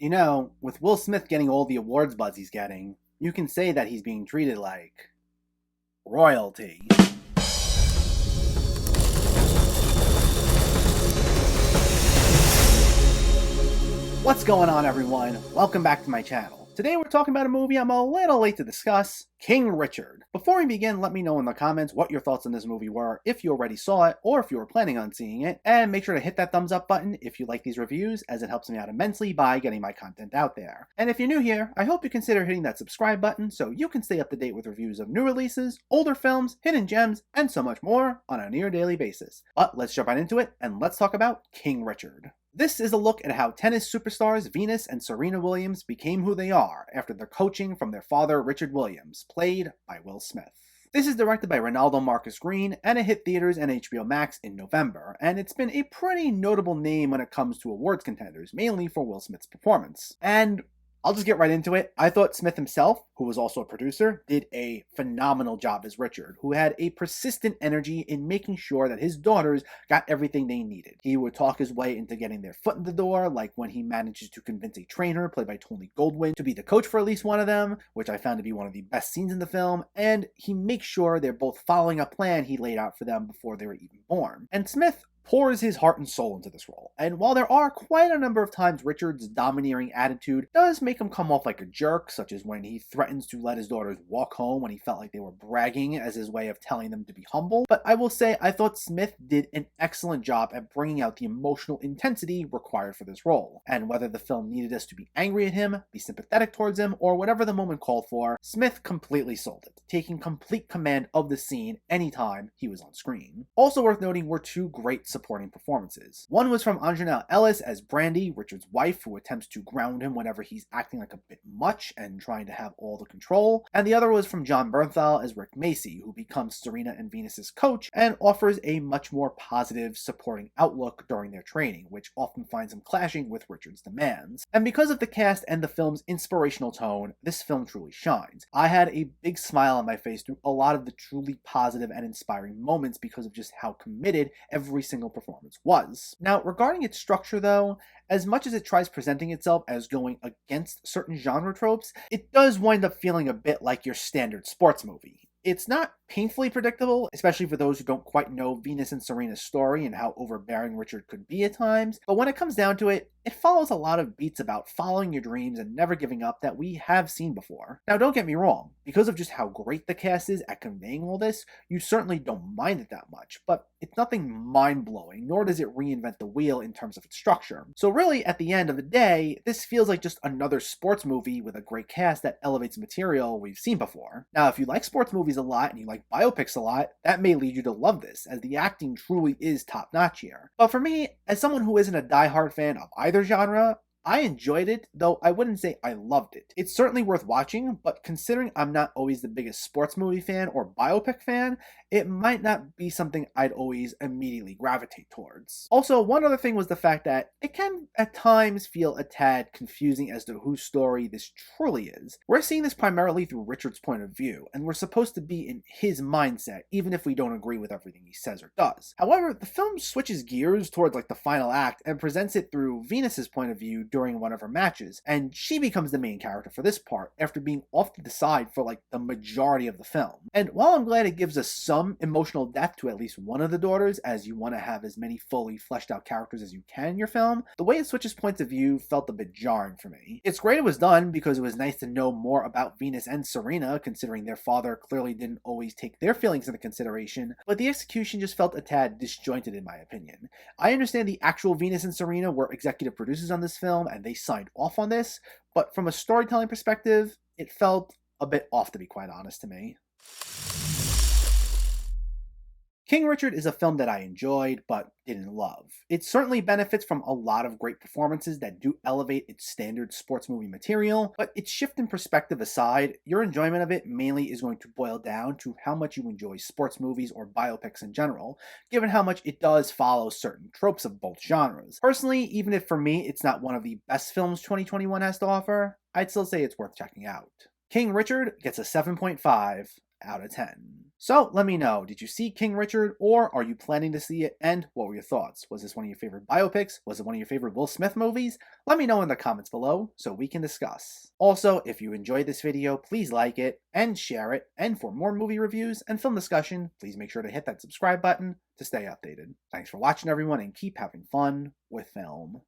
You know, with Will Smith getting all the awards buzz he's getting, you can say that he's being treated like royalty. What's going on, everyone? Welcome back to my channel. Today we're talking about a movie I'm a little late to discuss, King Richard. Before we begin, let me know in the comments what your thoughts on this movie were, if you already saw it, or if you were planning on seeing it, and make sure to hit that thumbs up button if you like these reviews, as it helps me out immensely by getting my content out there. And if you're new here, I hope you consider hitting that subscribe button so you can stay up to date with reviews of new releases, older films, hidden gems, and so much more on a near daily basis. But let's jump right into it, and let's talk about King Richard. This is a look at how tennis superstars Venus and Serena Williams became who they are after their coaching from their father Richard Williams, played by Will Smith. This is directed by Ronaldo Marcus Green, and it hit theaters and HBO Max in November, and it's been a pretty notable name when it comes to awards contenders, mainly for Will Smith's performance. And I'll just get right into it. I thought Smith himself, who was also a producer, did a phenomenal job as Richard, who had a persistent energy in making sure that his daughters got everything they needed. He would talk his way into getting their foot in the door, like when he manages to convince a trainer, played by Tony Goldwyn, to be the coach for at least one of them, which I found to be one of the best scenes in the film, and he makes sure they're both following a plan he laid out for them before they were even born. And Smith pours his heart and soul into this role. And while there are quite a number of times Richard's domineering attitude does make him come off like a jerk, such as when he threatens to let his daughters walk home when he felt like they were bragging as his way of telling them to be humble, but I will say I thought Smith did an excellent job at bringing out the emotional intensity required for this role. And whether the film needed us to be angry at him, be sympathetic towards him, or whatever the moment called for, Smith completely sold it, taking complete command of the scene anytime he was on screen. Also worth noting were two great supporting performances. One was from Anjanelle Ellis as Brandy, Richard's wife, who attempts to ground him whenever he's acting like a bit much and trying to have all the control. And the other was from John Bernthal as Rick Macy, who becomes Serena and Venus's coach and offers a much more positive, supporting outlook during their training, which often finds him clashing with Richard's demands. And because of the cast and the film's inspirational tone, this film truly shines. I had a big smile on my face through a lot of the truly positive and inspiring moments because of just how committed every single performance was. Now, regarding its structure though, as much as it tries presenting itself as going against certain genre tropes, it does wind up feeling a bit like your standard sports movie. It's not painfully predictable, especially for those who don't quite know Venus and Serena's story and how overbearing Richard could be at times, but when it comes down to it, it follows a lot of beats about following your dreams and never giving up that we have seen before. Now, don't get me wrong, because of just how great the cast is at conveying all this, you certainly don't mind it that much, but it's nothing mind-blowing, nor does it reinvent the wheel in terms of its structure. So really, at the end of the day, this feels like just another sports movie with a great cast that elevates material we've seen before. Now, if you like sports movies a lot and you like biopics a lot, that may lead you to love this, as the acting truly is top-notch here. But for me, as someone who isn't a die-hard fan of either genre, I enjoyed it, though I wouldn't say I loved it. It's certainly worth watching, but considering I'm not always the biggest sports movie fan or biopic fan, it might not be something I'd always immediately gravitate towards. Also, one other thing was the fact that it can at times feel a tad confusing as to whose story this truly is. We're seeing this primarily through Richard's point of view, and we're supposed to be in his mindset, even if we don't agree with everything he says or does. However, the film switches gears towards like the final act and presents it through Venus's point of view during one of her matches, and she becomes the main character for this part after being off to the side for like the majority of the film. And while I'm glad it gives us some emotional depth to at least one of the daughters, as you want to have as many fully fleshed out characters as you can in your film, the way it switches points of view felt a bit jarring for me. It's great it was done because it was nice to know more about Venus and Serena, considering their father clearly didn't always take their feelings into consideration, but the execution just felt a tad disjointed in my opinion. I understand the actual Venus and Serena were executive producers on this film and they signed off on this, but from a storytelling perspective, it felt a bit off, to be quite honest to me. King Richard is a film that I enjoyed, but didn't love. It certainly benefits from a lot of great performances that do elevate its standard sports movie material, but its shift in perspective aside, your enjoyment of it mainly is going to boil down to how much you enjoy sports movies or biopics in general, given how much it does follow certain tropes of both genres. Personally, even if for me it's not one of the best films 2021 has to offer, I'd still say it's worth checking out. King Richard gets a 7.5 out of 10. So let me know, did you see King Richard, or are you planning to see it, and what were your thoughts? Was this one of your favorite biopics? Was it one of your favorite Will Smith movies? Let me know in the comments below so we can discuss. Also, if you enjoyed this video, please like it and share it, and for more movie reviews and film discussion, please make sure to hit that subscribe button to stay updated. Thanks for watching everyone, and keep having fun with film.